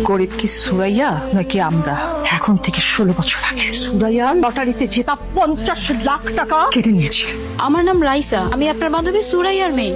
গরিব কি সুরাইয়া নাকি আমরা? এখন থেকে 16 বছর আগে সুরাইয়া লটারিতে জেতা 50 লাখ টাকা কেটে নিয়েছিল। আমার নাম রাইসা, আমি আপনার বান্ধবী সুরাইয়ার মেয়ে।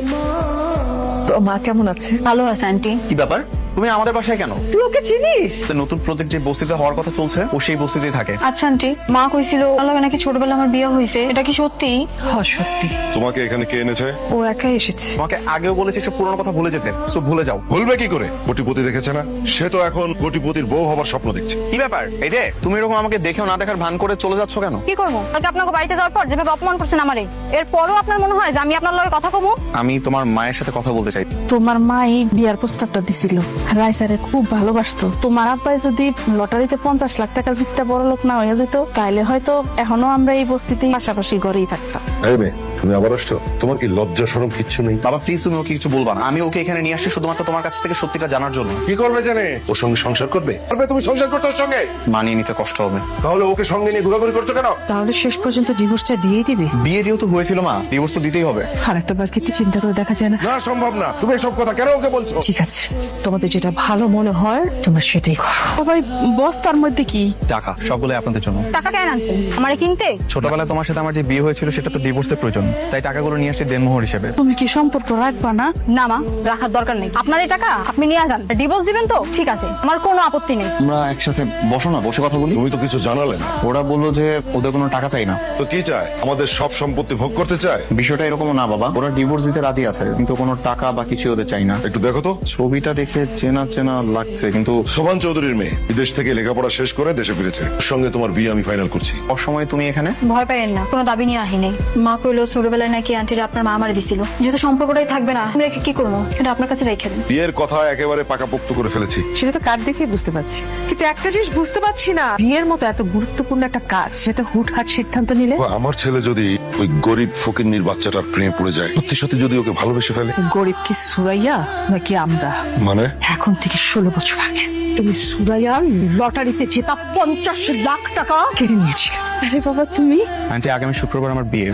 তো মা কেমন আছে? ভালো আছে আন্টি। কি ব্যাপার, তুমি আমাদের বাসায় কেন? তুই ওকে চিনিস? নতুন প্রজেক্ট যে বস্তিতে হওয়ার কথা চলছে, ও সেই বস্তিতেই থাকে। আচ্ছা আন্টি, মা কইছিল আল্লাহ নাকি ছোটবেলা আমার বিয়ে হয়েছে, এটা কি সত্যি? হ্যাঁ সত্যি। তোমাকে এখানে কে এনেছে? ও একাই এসেছে। তোমাকে আগেও বলেছি সব পুরনো কথা ভুলে যেতে, সো ভুলে যাও। ভুলবে কি করে? কোটিপতি দেখেছে না? সে তো এখন কোটিপতির বউ হবার স্বপ্ন দেখছে। কি ব্যাপার, এই যে তুমি এরকম আমাকে দেখেও না দেখার ভান করে চলে যাচ্ছ কেন? কি করবো? কালকে আপনাকে বাড়িতে যাওয়ার পর যেভাবে অপমান করছেন আমারে, এরপরও আপনার মনে হয় যে আমি আপনার লগে কথা কমু? আমি তোমার মায়ের সাথে কথা বলতে চাই। তোমার মা এই বিয়ার প্রস্তাবটা দিছিল, রাইসারে খুব ভালোবাসতো। তোমার আব্বাই যদি লটারিতে 50 লাখ টাকা জিততে বড় লোক না হয়ে যেত, তাইলে হয়তো এখনো আমরা এই বস্তিতে পাশাপাশি ঘরেই থাকতাম। এই মেয়ে, তুমি আবার আসছো? তোমার কি লজ্জা শরম কিচ্ছু নেই? বাবা প্লিজ, তুমি ওকে কিছু বলবা না। আমি ওকে এখানে নিয়ে আসছি শুধুমাত্র তোমার কাছ থেকে সত্যিটা জানার জন্য। কি করবে জানে? ওর সঙ্গে সংসার করবে? তুমি সংসার করতে ওর সঙ্গে? মানিয়ে নিতে কষ্ট হবে। তাহলে ওকে সঙ্গে নিয়ে ঘোরাঘুরি করছো কেন? তাহলে শেষ পর্যন্ত ডিভোর্সটা দিয়েই দিবি? বিয়ে যেহেতু হয়েছিল মা, ডিভোর্স তো দিতেই হবে। আর একটা বার কি একটু চিন্তা করে দেখা যায় না? না, সম্ভব না। তুমি এসব কথা কেন ওকে বলছো? ঠিক আছে, তোমাদের যেটা ভালো মনে হয় তোমরা সেটাই করো। ভাই বস্তার মধ্যে কি? টাকা সবগুলো আপনাদের জন্য। টাকা কেন আনছেন আমারে কিনতে? ছোটবেলায় তোমার সাথে আমার যে বিয়ে হয়েছিল সেটা তো ডিভোর্সের প্রয়োজন, তাই টাকাগুলো নিয়ে আসছি দেনমোহর হিসেবে। তুমি কি সম্পর্ক রাখবা না? না মা, রাখার দরকার নেই। আপনার এই টাকা আপনি নিয়ে যান। ডিভোর্স দিবেন তো ঠিক আছে, আমার কোনো আপত্তি নেই। আমরা একসাথে বসো না, বসে কথা বলি। তুমি তো কিছু জানালে না। ওরা বললো যে ওদের কোনো টাকা চাই না। তো কি চায়? আমাদের সব সম্পত্তি ভোগ করতে চায়? বিষয়টা এরকম না বাবা, ওরা ডিভোর্স দিতে রাজি আছে, কিন্তু কোনো টাকা বা কিছু ওদের চাই না। একটু দেখো তো। ছবিটা দেখে চেনা চেনা লাগছে, কিন্তু শোভান চৌধুরীর মেয়ে বিদেশ থেকে লেখাপড়া শেষ করে দেশে ফিরেছে। ওর সঙ্গে তোমার বিয়ে আমি ফাইনাল করছি। অসময়ে তুমি এখানে? ভয় পাইয়েন না, কোনো দাবি নিয়ে আহি নেই। মা কইলো ছোটবেলায় নাকি আন্টিরা আপনার মা আমারে দিছিল, যেহেতু সম্পর্কটাই থাকবে না আমি রেখে কি করবো, এটা আপনার কাছে রেখে দেন। বিয়ের কথা একেবারে পাকাপোক্ত করে ফেলেছি। সেটা তো কার্ড দেখে বুঝতে পারছি, কিন্তু একটা জিনিস বুঝতে পারছি না, বিয়ের মতো এত গুরুত্বপূর্ণ একটা কাজ সেটা হুটহাট সিদ্ধান্ত নিলে। আমার ছেলে যদি ওই গরিব ফকিন্নির বাচ্চাটার প্রেমে পড়ে যায়, সত্যি সত্যি যদি ওকে ভালোবেসে ফেলে। গরিব কি সুরাইয়া নাকি আমরা? মানে এখন থেকে 16 বছর আগে তুমি সুরাইয়া লটারিতে জেতা 50 লাখ টাকা কেড়ে নিয়েছিলে। আরে বাবা তুমি! আন্টি আগামী শুক্রবার আমার বিয়ে,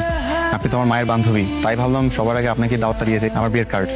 আপনি তো আমার মায়ের বান্ধবী, তাই ভাবলাম সবার আগে আপনাকে দাওয়াতটা দিয়েছে আমার বিয়ের কার্ড।